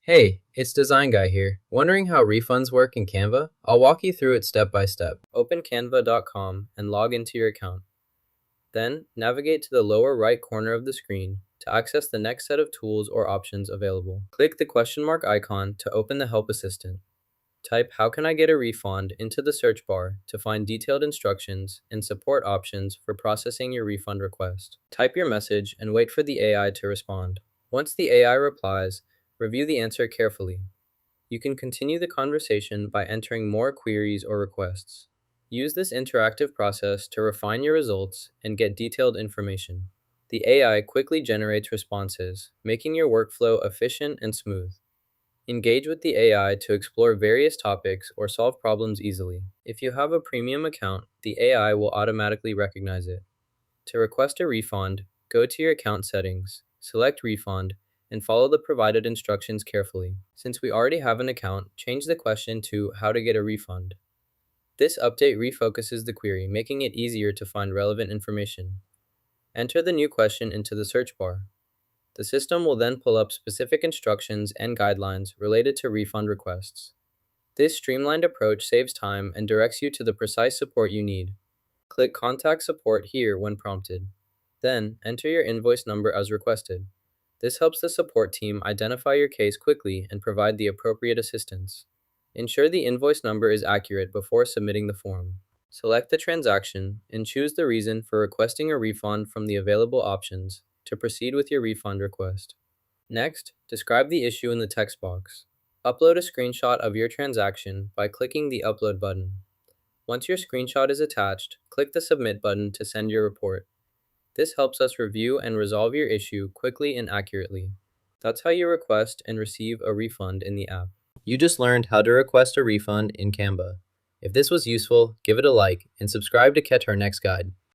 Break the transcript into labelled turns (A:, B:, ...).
A: Hey, it's Design Guy here. Wondering how refunds work in Canva? I'll walk you through it step by step. Open canva.com and log into your account. Then, navigate to the lower right corner of the screen to access the next set of tools or options available. Click the question mark icon to open the Help Assistant. Type "How can I get a refund" into the search bar to find detailed instructions and support options for processing your refund request. Type your message and wait for the AI to respond. Once the AI replies, review the answer carefully. You can continue the conversation by entering more queries or requests. Use this interactive process to refine your results and get detailed information. The AI quickly generates responses, making your workflow efficient and smooth. Engage with the AI to explore various topics or solve problems easily. If you have a premium account, the AI will automatically recognize it. To request a refund, go to your account settings, select Refund, and follow the provided instructions carefully. Since we already have an account, change the question to "How to get a refund." This update refocuses the query, making it easier to find relevant information. Enter the new question into the search bar. The system will then pull up specific instructions and guidelines related to refund requests. This streamlined approach saves time and directs you to the precise support you need. Click Contact Support here when prompted. Then, enter your invoice number as requested. This helps the support team identify your case quickly and provide the appropriate assistance. Ensure the invoice number is accurate before submitting the form. Select the transaction and choose the reason for requesting a refund from the available options to proceed with your refund request. Next, describe the issue in the text box. Upload a screenshot of your transaction by clicking the Upload button. Once your screenshot is attached, click the Submit button to send your report. This helps us review and resolve your issue quickly and accurately. That's how you request and receive a refund in the app. You just learned how to request a refund in Canva. If this was useful, give it a like and subscribe to catch our next guide.